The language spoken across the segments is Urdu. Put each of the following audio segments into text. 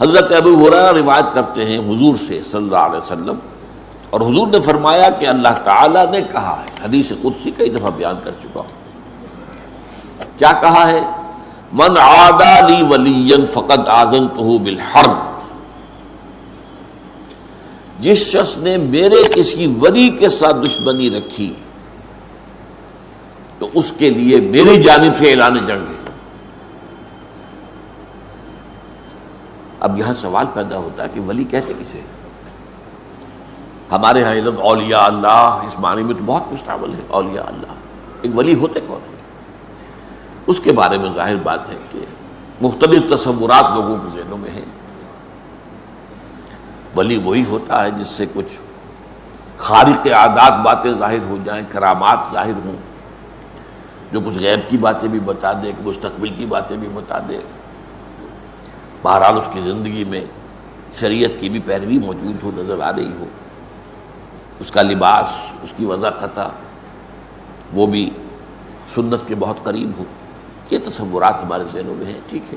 حضرت ابو ہریرہ روایت کرتے ہیں حضور سے صلی اللہ علیہ وسلم، اور حضور نے فرمایا کہ اللہ تعالیٰ نے کہا ہے، حدیث قدسی کئی دفعہ بیان کر چکا ہوں، کیا کہا ہے؟ من عادى لي وليا فقد آذنته بالحرب، جس شخص نے میرے کسی ولی کے ساتھ دشمنی رکھی تو اس کے لیے میری جانب سے اعلان جنگ ہے۔ اب یہاں سوال پیدا ہوتا ہے کہ ولی کہتے کسے؟ ہمارے ہاں علم اولیاء اللہ اس معنی میں تو بہت مستعمل ہے، اولیاء اللہ، ایک ولی ہوتے کون ہیں؟ اس کے بارے میں ظاہر بات ہے کہ مختلف تصورات لوگوں کے ذہنوں میں ہیں۔ ولی وہی ہوتا ہے جس سے کچھ خارق عادات باتیں ظاہر ہو جائیں، کرامات ظاہر ہوں، جو کچھ غیب کی باتیں بھی بتا دے، مستقبل کی باتیں بھی بتا دے، بہرحال اس کی زندگی میں شریعت کی بھی پیروی موجود ہو، نظر آ رہی ہو، اس کا لباس، اس کی وضاحت وہ بھی سنت کے بہت قریب ہو۔ یہ تصورات ہمارے ذہنوں میں ہیں، ٹھیک ہے،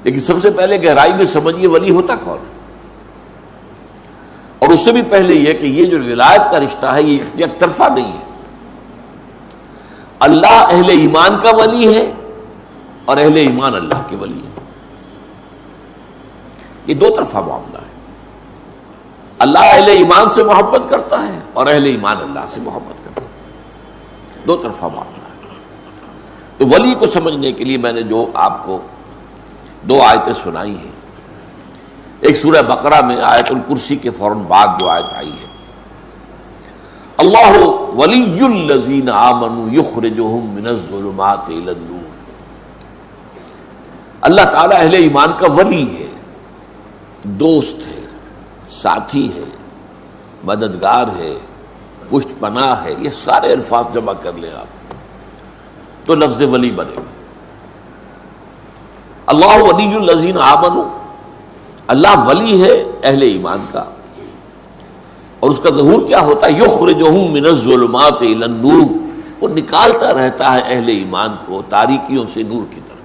لیکن سب سے پہلے گہرائی میں سمجھیے ولی ہوتا کون ہے، اور اس سے بھی پہلے یہ کہ یہ جو ولایت کا رشتہ ہے یہ یک طرفہ نہیں ہے۔ اللہ اہل ایمان کا ولی ہے اور اہل ایمان اللہ کے ولی ہے، یہ دو طرفہ معاملہ ہے۔ اللہ اہل ایمان سے محبت کرتا ہے اور اہل ایمان اللہ سے محبت کرتا ہے، دو طرفہ معاملہ ہے۔ تو ولی کو سمجھنے کے لیے میں نے جو آپ کو دو آیتیں سنائی ہیں، ایک سورہ بقرہ میں آیت الکرسی کے فوراً بعد جو آیت آئی ہے، اللہ ولی الذین آمنوا یخرجہم من الظلمات الی النور، اللہ تعالیٰ اہل ایمان کا ولی ہے، دوست ہے، ساتھی ہے، مددگار ہے، پشت پناہ ہے، یہ سارے الفاظ جمع کر لیں آپ تو لفظ ولی بنے گا۔ اللہ ولی الذین آمنوا، اللہ ولی ہے اہل ایمان کا، اور اس کا ظہور کیا ہوتا ہے؟ یخرجہم من الظلمات الی النور، وہ نکالتا رہتا ہے اہل ایمان کو تاریکیوں سے نور کی طرف۔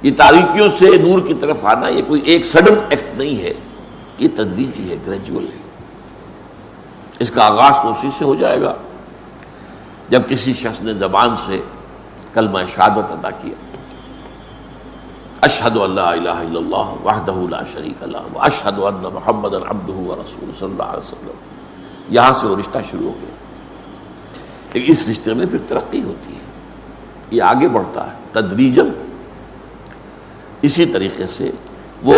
یہ تاریکیوں سے نور کی طرف آنا یہ کوئی ایک سڈن ایکٹ نہیں ہے، یہ تدریجی ہے، گریجول ہے۔ اس کا آغاز تو اسی سے ہو جائے گا جب کسی شخص نے زبان سے کلمہ شہادت ادا کیا، اشہد ان لا الہ الا اللہ وحدہ لا شریک لہ واشہد ان محمدا عبدہ ورسولہ صلی اللہ علیہ وسلم، یہاں سے وہ رشتہ شروع ہو گیا۔ لیکن اس رشتے میں پھر ترقی ہوتی ہے، یہ آگے بڑھتا ہے تدریجاً۔ اسی طریقے سے وہ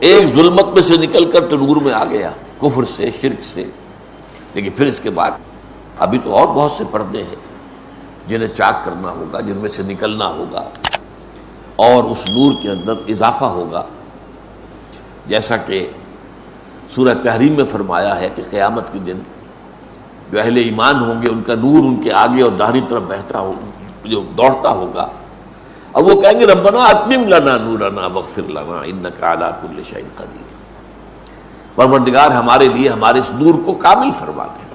ایک ظلمت میں سے نکل کر تو نور میں آ گیا، کفر سے، شرک سے، لیکن پھر اس کے بعد ابھی تو اور بہت سے پردے ہیں جنہیں چاک کرنا ہوگا، جن میں سے نکلنا ہوگا، اور اس نور کے اندر اضافہ ہوگا، جیسا کہ سورہ تحریم میں فرمایا ہے کہ قیامت کے دن جو اہل ایمان ہوں گے ان کا نور ان کے آگے اور داہنی طرف بہتا ہو، جو دوڑتا ہوگا، اب وہ کہیں گے ربنا اتمم لنا نورنا واغفر لنا انک علی کل شیء قدیر، پروردگار ہمارے لیے ہمارے اس نور کو کامل فرما دے۔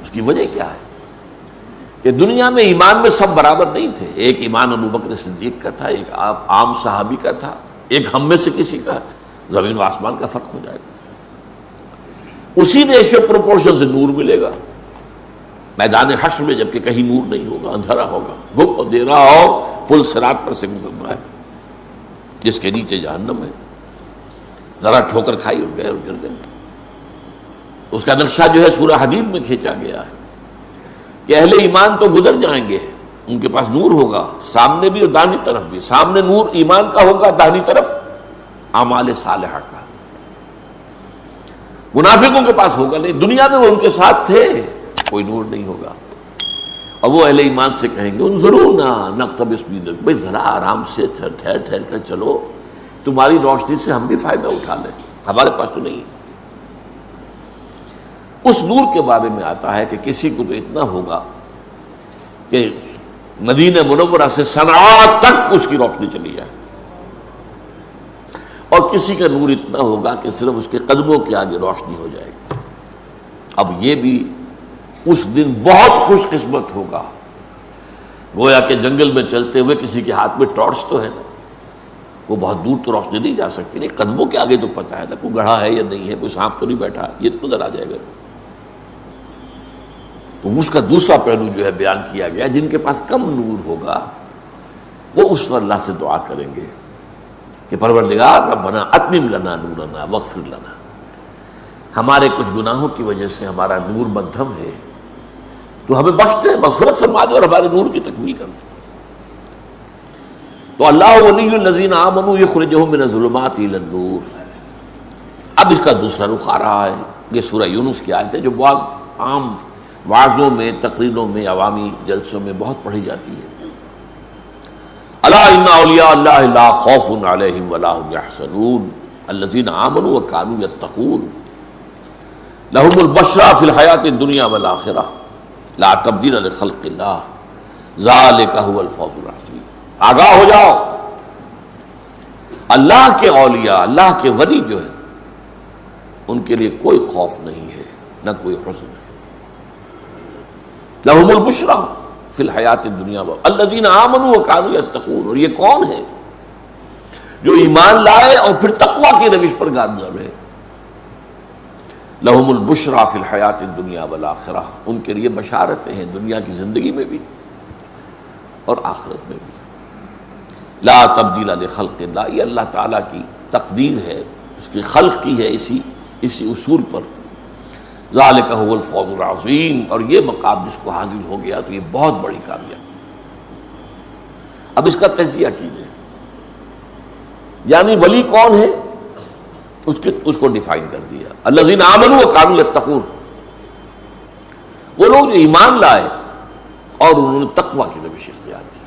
اس کی وجہ کیا ہے کہ دنیا میں ایمان میں سب برابر نہیں تھے، ایک ایمان ابو بکر صدیق کا تھا، ایک عام صحابی کا تھا، ایک ہم میں سے کسی کا، زمین و آسمان کا فرق ہو جائے گا۔ اسی ریشیو پروپورشن سے نور ملے گا میدان حشر میں، جبکہ کہیں نور نہیں ہوگا، اندھیرا ہوگا، دھوپ اندھیرا، اور پل صراط پر سے گزرنا ہے جس کے نیچے جہنم ہے، ذرا ٹھوکر کھائی اور گئے اور گر گئے۔ اس کا نقشہ جو ہے سورہ حدید میں کھینچا گیا ہے کہ اہل ایمان تو گزر جائیں گے، ان کے پاس نور ہوگا سامنے بھی اور داہنی طرف بھی، سامنے نور ایمان کا ہوگا، داہنی طرف اعمال صالحہ کا۔ منافقوں کے پاس ہوگا نہیں، دنیا میں وہ ان کے ساتھ تھے، کوئی نور نہیں ہوگا۔ اور وہ اہل ایمان سے کہیں گے انظرونا نقتبس من نورکم، بھائی ذرا آرام سے ٹھہر ٹھہر کر چلو، تمہاری روشنی سے ہم بھی فائدہ اٹھا لیں، ہمارے پاس تو نہیں ہے۔ اس نور کے بارے میں آتا ہے کہ کسی کو تو اتنا ہوگا کہ مدینہ منورہ سے صنعاء تک اس کی روشنی چلی جائے، اور کسی کا نور اتنا ہوگا کہ صرف اس کے قدموں کے آگے روشنی ہو جائے گی۔ اب یہ بھی اس دن بہت خوش قسمت ہوگا، گویا کہ جنگل میں چلتے ہوئے کسی کے ہاتھ میں ٹارچ تو ہے نا، وہ بہت دور تو روشنی نہیں جا سکتی، نہیں قدموں کے آگے تو پتہ ہے نا کوئی گڑھا ہے یا نہیں ہے، کوئی سانپ تو نہیں بیٹھا، یہ تو نظر آ جائے گا۔ تو اس کا دوسرا پہلو جو ہے بیان کیا گیا، جن کے پاس کم نور ہوگا وہ اس پر اللہ سے دعا کریں گے کہ پروردگار ربنا اتمم لنا نورنا واغفر لنا، ہمارے کچھ گناہوں کی وجہ سے ہمارا نور مدھم ہے، تو ہمیں بخش دے، مغفرت فرما دے اور ہمارے نور کی تکمیل کر دے۔ تو اللہ ولی الذین آمنوا یخرجہم من الظلمات الی النور۔ اب اس کا دوسرا رخ آ رہا ہے، یہ سورہ یونس کی آیت ہے جو بہت عام وعظوں میں، تقریروں میں، عوامی جلسوں میں بہت پڑھی جاتی ہے۔ الا ان اولیاء اللہ لا خوف علیہم ولا هم یحزنون الذین آمنوا وکانوا یتقون لهم البشرى فی الحیاۃ الدنیا والآخرہ لا تبدیل لخلق اللہ ذلک هو الفوز العظیم۔ آگاہ ہو جاؤ، اللہ کے اولیاء، اللہ کے ولی جو ہیں ان کے لیے کوئی خوف نہیں ہے، نہ کوئی حزن ہے۔ لہم البشریٰ فی الحیات الدنیا الذین آمنوا وکانوا یتقون، اور یہ کون ہے جو ایمان لائے اور پھر تقوی کی روش پر گامزن رہے۔ لہم البشریٰ فی الحیات الدنیا والآخرہ، ان کے لیے بشارتیں ہیں دنیا کی زندگی میں بھی اور آخرت میں بھی۔ لا تبدیل لخلق اللہ، یہ اللہ تعالیٰ کی تقدیر ہے، اس کی خلق کی ہے اسی اصول پر۔ ذالک هو الفوز العظیم، اور یہ مقام جس کو حاصل ہو گیا تو یہ بہت بڑی کامیابی۔ اب اس کا تجزیہ کیجیے، یعنی ولی کون ہے اس کو ڈیفائن کر دیا۔ الذین آمنوا وکانوا یتقون، وہ لوگ جو ایمان لائے اور انہوں نے تقوی کی روش اختیار کی۔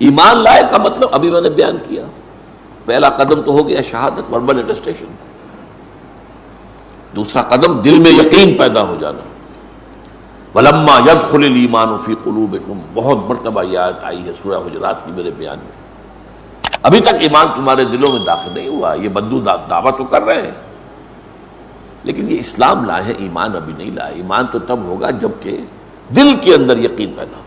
ایمان لائے کا مطلب ابھی میں نے بیان کیا، پہلا قدم تو ہو گیا شہادت، وربل اٹیسٹیشن، دوسرا قدم دل میں یقین پیدا ہو جانا۔ وَلَمَّا يَدْخُلِ الْإِيمَانُ فِي قُلُوبِكُمْ، بہت مرتبہ یہ آیت آئی ہے سورہ حجرات کی میرے بیان میں۔ ابھی تک ایمان تمہارے دلوں میں داخل نہیں ہوا، یہ بدو دعویٰ تو کر رہے ہیں لیکن یہ اسلام لائے ہیں، ایمان ابھی نہیں لائے۔ ایمان تو تب ہوگا جب کہ دل کے اندر یقین پیدا ہو۔